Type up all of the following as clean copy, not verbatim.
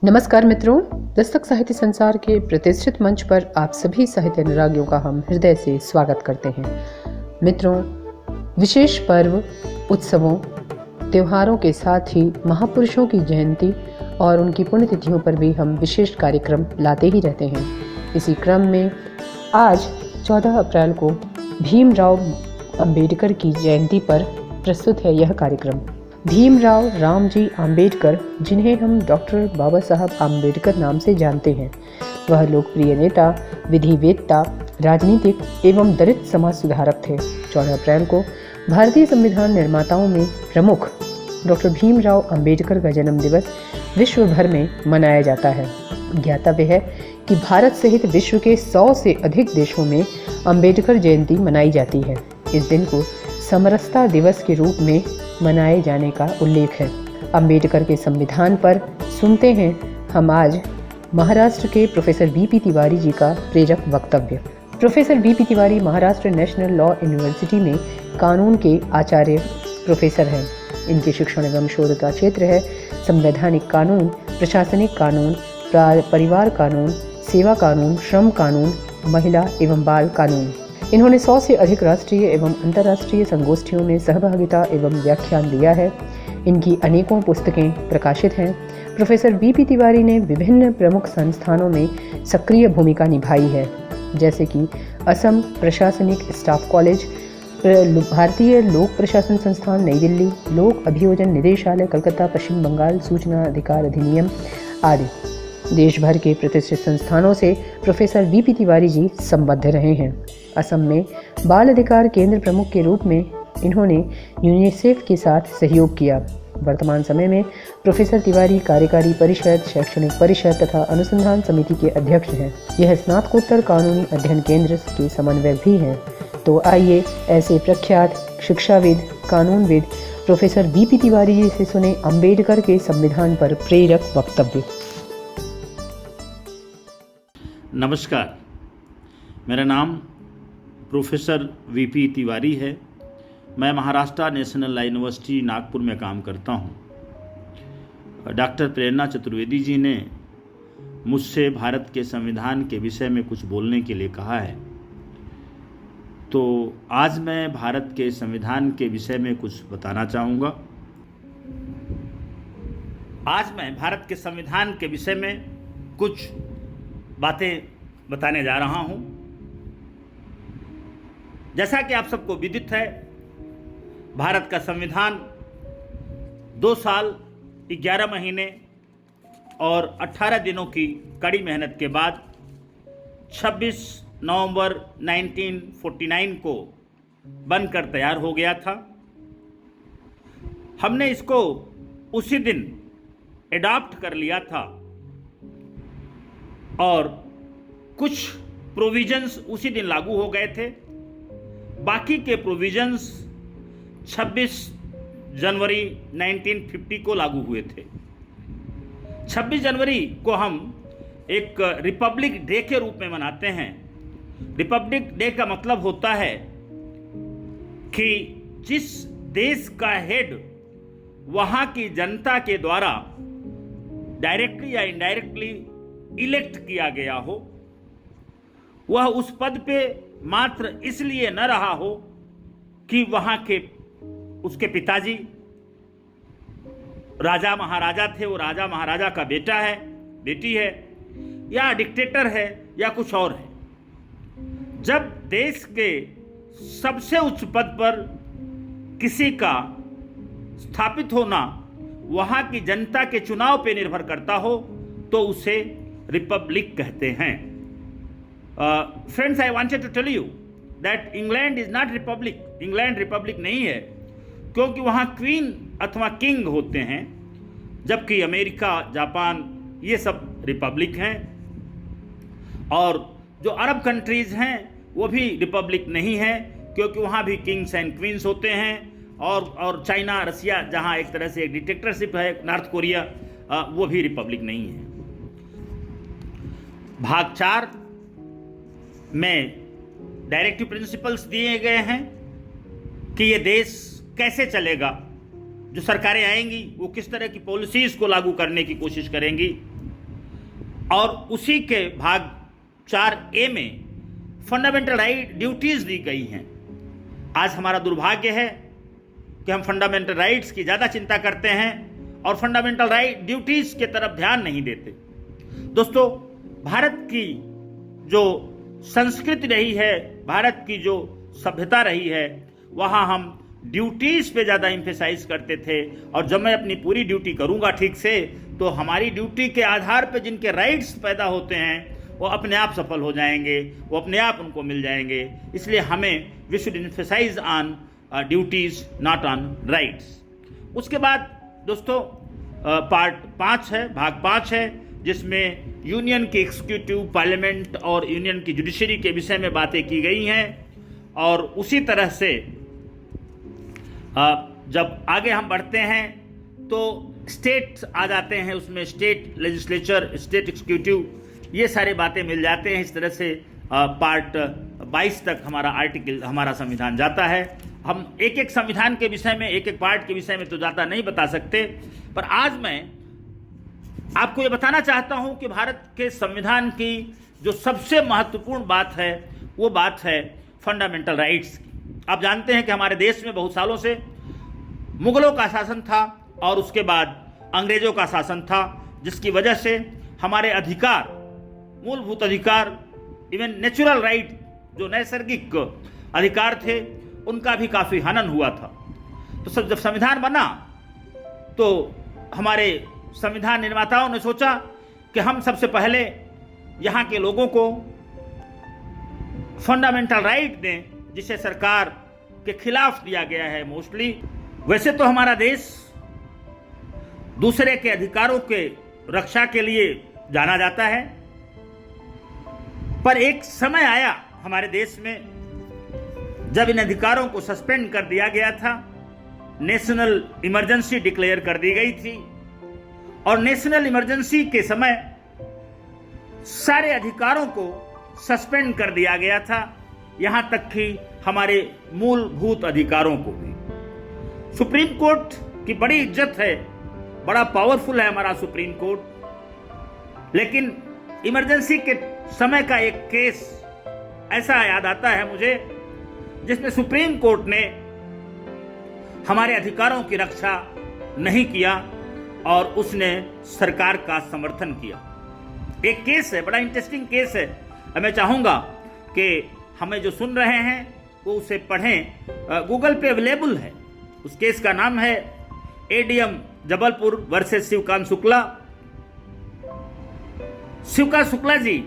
नमस्कार मित्रों, दस्तक साहित्य संसार के प्रतिष्ठित मंच पर आप सभी साहित्य अनुरागियों का हम हृदय से स्वागत करते हैं। मित्रों, विशेष पर्व, उत्सवों, त्योहारों के साथ ही महापुरुषों की जयंती और उनकी पुण्यतिथियों पर भी हम विशेष कार्यक्रम लाते ही रहते हैं। इसी क्रम में आज 14 अप्रैल को भीमराव अंबेडकर की जयंती पर प्रस्तुत है यह कार्यक्रम। भीमराव रामजी अंबेडकर, जिन्हें हम डॉक्टर बाबा साहब अंबेडकर नाम से जानते हैं, वह लोकप्रिय नेता, विधिवेत्ता, राजनीतिक एवं दलित समाज सुधारक थे। 14 अप्रैल को भारतीय संविधान निर्माताओं में प्रमुख डॉक्टर भीमराव अंबेडकर का जन्म दिवस विश्व भर में मनाया जाता है। ज्ञातव्य है कि भारत सहित विश्व के 100 से अधिक देशों में अंबेडकर जयंती मनाई जाती है। इस दिन को समरसता दिवस के रूप में मनाए जाने का उल्लेख है। अंबेडकर के संविधान पर सुनते हैं हम आज महाराष्ट्र के प्रोफेसर वीपी तिवारी जी का प्रेरक वक्तव्य। Professor VP Tiwari Maharashtra national law university में कानून के आचार्य प्रोफेसर हैं। इनके शिक्षण एवं शोध का क्षेत्र है संवैधानिक कानून, प्रशासनिक कानून, परिवार कानून, सेवा कानून, श्रम कानून, महिला एवं बाल कानून। इन्होंने 100 से अधिक राष्ट्रीय एवं अंतर्राष्ट्रीय संगोष्ठियों में सहभागिता एवं व्याख्यान दिया है। इनकी अनेकों पुस्तकें प्रकाशित हैं। प्रोफेसर वीपी तिवारी ने विभिन्न प्रमुख संस्थानों में सक्रिय भूमिका निभाई है, जैसे कि असम प्रशासनिक स्टाफ कॉलेज, भारतीय लोक प्रशासन संस्थान नई दिल्ली, लोक अभियोजन निदेशालय कलकत्ता, पश्चिम बंगाल, सूचना अधिकार अधिनियम आदि। देश भर के प्रतिष्ठित संस्थानों से प्रोफेसर वीपी तिवारी जी संबद्ध रहे हैं। असम में बाल अधिकार केंद्र प्रमुख के रूप में इन्होंने यूनिसेफ के साथ सहयोग किया। वर्तमान समय में प्रोफेसर तिवारी कार्यकारी परिषद, शैक्षणिक परिषद तथा अनुसंधान समिति के अध्यक्ष हैं। यह स्नातकोत्तर कानूनी अध्ययन केंद्र के समन्वयक भी हैं। तो आइए ऐसे प्रख्यात शिक्षाविद, कानूनविद प्रोफेसर वीपी तिवारी जी से सुने अंबेडकर के संविधान पर प्रेरक वक्तव्य। नमस्कार, मेरा नाम प्रोफेसर वीपी तिवारी है। मैं Maharashtra national law university Nagpur में काम करता हूँ। डॉक्टर प्रेरणा चतुर्वेदी जी ने मुझसे भारत के संविधान के विषय में कुछ बोलने के लिए कहा है, तो आज मैं भारत के संविधान के विषय में कुछ बताना चाहूँगा। आज मैं भारत के संविधान के विषय में कुछ बातें बताने जा रहा हूँ। जैसा कि आप सबको विदित है, भारत का संविधान 2 साल 11 महीने और 18 दिनों की कड़ी मेहनत के बाद 26 नवंबर 1949 को बनकर तैयार हो गया था। हमने इसको उसी दिन एडॉप्ट कर लिया था और कुछ प्रोविजंस उसी दिन लागू हो गए थे। बाकी के प्रोविजंस 26 जनवरी 1950 को लागू हुए थे। 26 जनवरी को हम एक रिपब्लिक डे के रूप में मनाते हैं। रिपब्लिक डे का मतलब होता है कि जिस देश का हेड वहाँ की जनता के द्वारा डायरेक्टली या इनडायरेक्टली इलेक्ट किया गया हो, वह उस पद पे मात्र इसलिए न रहा हो कि वहाँ के उसके पिताजी राजा महाराजा थे, वो राजा महाराजा का बेटा है, बेटी है, या डिक्टेटर है या कुछ और है। जब देश के सबसे उच्च पद पर किसी का स्थापित होना वहाँ की जनता के चुनाव पे निर्भर करता हो तो उसे रिपब्लिक कहते हैं। Friends, I wanted to tell you that England is not republic. England republic नहीं है, क्योंकि वहाँ क्वीन अथवा किंग होते हैं, जबकि अमेरिका, जापान ये सब रिपब्लिक हैं। और जो अरब कंट्रीज़ हैं वो भी रिपब्लिक नहीं है, क्योंकि वहाँ भी किंग्स एंड क्वींस होते हैं। और चाइना, रसिया, जहाँ एक तरह से एक डिक्टेटरशिप है, नॉर्थ कोरिया, वो भी रिपब्लिक नहीं है। भाग 4 में डायरेक्टिव प्रिंसिपल्स दिए गए हैं कि ये देश कैसे चलेगा, जो सरकारें आएंगी वो किस तरह की पॉलिसीज़ को लागू करने की कोशिश करेंगी। और उसी के भाग 4A में फंडामेंटल राइट ड्यूटीज़ दी गई हैं। आज हमारा दुर्भाग्य है कि हम फंडामेंटल राइट्स की ज़्यादा चिंता करते हैं और फंडामेंटल राइट ड्यूटीज़ की तरफ ध्यान नहीं देते। दोस्तों, भारत की जो संस्कृति रही है, भारत की जो सभ्यता रही है, वहाँ हम ड्यूटीज़ पे ज़्यादा एम्फेसाइज करते थे। और जब मैं अपनी पूरी ड्यूटी करूँगा ठीक से, तो हमारी ड्यूटी के आधार पर जिनके राइट्स पैदा होते हैं वो अपने आप सफल हो जाएंगे, वो अपने आप उनको मिल जाएंगे। इसलिए हमें we should emphasise on duties not on rights. उसके बाद दोस्तों पार्ट 5 है, भाग 5 है, जिसमें यूनियन की एग्जीक्यूटिव, पार्लियामेंट और यूनियन की जुडिशरी के विषय में बातें की गई हैं। और उसी तरह से जब आगे हम बढ़ते हैं तो स्टेट आ जाते हैं, उसमें स्टेट लेजिस्लेचर, स्टेट एग्जीक्यूटिव, ये सारी बातें मिल जाते हैं। इस तरह से पार्ट 22 तक हमारा संविधान जाता है। हम एक एक संविधान के विषय में, एक एक पार्ट के विषय में तो ज़्यादा नहीं बता सकते, पर आज मैं आपको ये बताना चाहता हूँ कि भारत के संविधान की जो सबसे महत्वपूर्ण बात है वो बात है फंडामेंटल राइट्स की। आप जानते हैं कि हमारे देश में बहुत सालों से मुगलों का शासन था और उसके बाद अंग्रेज़ों का शासन था, जिसकी वजह से हमारे अधिकार, मूलभूत अधिकार, इवन नेचुरल राइट, जो नैसर्गिक अधिकार थे, उनका भी काफ़ी हनन हुआ था। तो जब संविधान बना तो हमारे संविधान निर्माताओं ने सोचा कि हम सबसे पहले यहाँ के लोगों को फंडामेंटल राइट दें, जिसे सरकार के खिलाफ दिया गया है मोस्टली। वैसे तो हमारा देश दूसरे के अधिकारों के रक्षा के लिए जाना जाता है, पर एक समय आया हमारे देश में जब इन अधिकारों को सस्पेंड कर दिया गया था, नेशनल इमरजेंसी डिक्लेयर कर दी गई थी। और नेशनल इमरजेंसी के समय सारे अधिकारों को सस्पेंड कर दिया गया था, यहां तक कि हमारे मूलभूत अधिकारों को भी। सुप्रीम कोर्ट की बड़ी इज्जत है, बड़ा पावरफुल है हमारा सुप्रीम कोर्ट, लेकिन इमरजेंसी के समय का एक केस ऐसा याद आता है मुझे, जिसमें सुप्रीम कोर्ट ने हमारे अधिकारों की रक्षा नहीं किया और उसने सरकार का समर्थन किया। एक केस है, बड़ा इंटरेस्टिंग केस है। मैं चाहूँगा कि हमें जो सुन रहे हैं वो उसे पढ़ें, गूगल पे अवेलेबल है। उस केस का नाम है एडीएम जबलपुर वर्सेस शिवकांत शुक्ला। शिवकांत शुक्ला जी,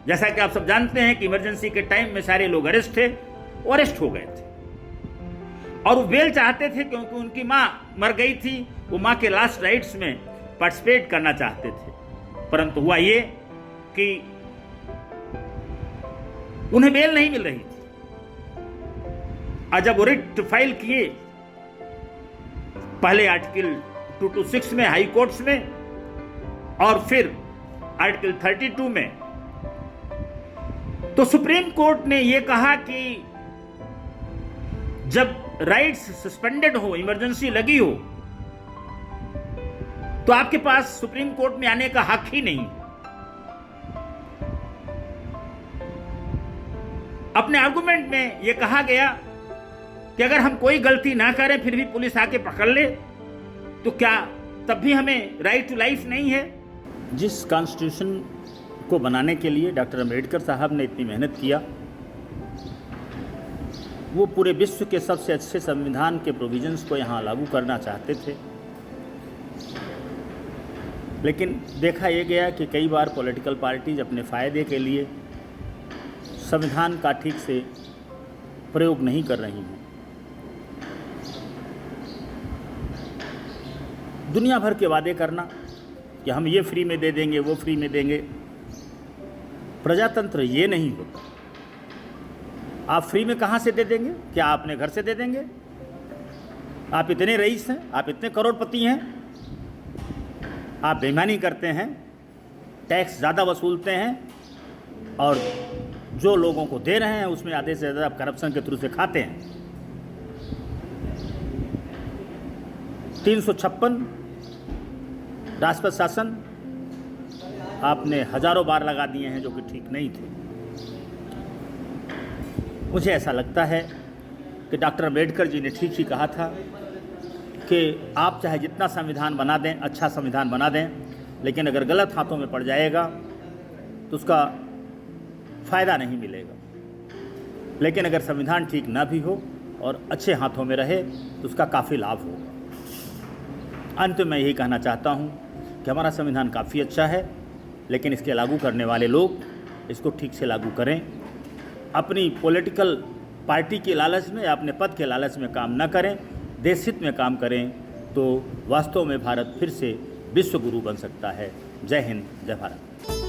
जैसा कि आप सब जानते हैं कि इमरजेंसी के टाइम में सारे लोग अरेस्ट थे, वो अरेस्ट हो गए थे और वो बेल चाहते थे क्योंकि उनकी माँ मर गई थी। वो माँ के लास्ट राइट्स में पार्टिसिपेट करना चाहते थे, परंतु हुआ ये कि उन्हें बेल नहीं मिल रही थी। और जब वो रिट फाइल किए, पहले आर्टिकल 226 में हाई कोर्ट्स में और फिर आर्टिकल 32 में, तो सुप्रीम कोर्ट ने यह कहा कि जब राइट्स सस्पेंडेड हो, इमरजेंसी लगी हो, तो आपके पास सुप्रीम कोर्ट में आने का हक ही नहीं। अपने आर्गुमेंट में यह कहा गया कि अगर हम कोई गलती ना करें फिर भी पुलिस आके पकड़ ले, तो क्या तब भी हमें राइट टू लाइफ नहीं है? जिस कॉन्स्टिट्यूशन को बनाने के लिए डॉक्टर अम्बेडकर साहब ने इतनी मेहनत किया, वो पूरे विश्व के सबसे अच्छे संविधान के प्रोविजंस को यहाँ लागू करना चाहते थे, लेकिन देखा यह गया कि कई बार पॉलिटिकल पार्टीज अपने फ़ायदे के लिए संविधान का ठीक से प्रयोग नहीं कर रही हैं। दुनिया भर के वादे करना कि हम ये फ्री में दे देंगे, वो फ्री में देंगे। प्रजातंत्र ये नहीं होता। आप फ्री में कहाँ से दे देंगे? क्या आप अपने घर से दे देंगे? आप इतने रईस हैं, आप इतने करोड़पति हैं, आप बेईमानी करते हैं, टैक्स ज़्यादा वसूलते हैं और जो लोगों को दे रहे हैं उसमें आधे से ज़्यादा आप करप्शन के थ्रू से खाते हैं। 356 राष्ट्रपति शासन आपने हज़ारों बार लगा दिए हैं जो कि ठीक नहीं थे। मुझे ऐसा लगता है कि डॉक्टर अम्बेडकर जी ने ठीक ही कहा था कि आप चाहे जितना संविधान बना दें, अच्छा संविधान बना दें, लेकिन अगर गलत हाथों में पड़ जाएगा तो उसका फ़ायदा नहीं मिलेगा। लेकिन अगर संविधान ठीक ना भी हो और अच्छे हाथों में रहे तो उसका काफ़ी लाभ होगा। अंत में मैं यही कहना चाहता हूँ कि हमारा संविधान काफ़ी अच्छा है, लेकिन इसके लागू करने वाले लोग इसको ठीक से लागू करें। अपनी पॉलिटिकल पार्टी के लालच में या अपने पद के लालच में काम न करें, देश हित में काम करें, तो वास्तव में भारत फिर से विश्व गुरु बन सकता है। जय हिंद, जय भारत।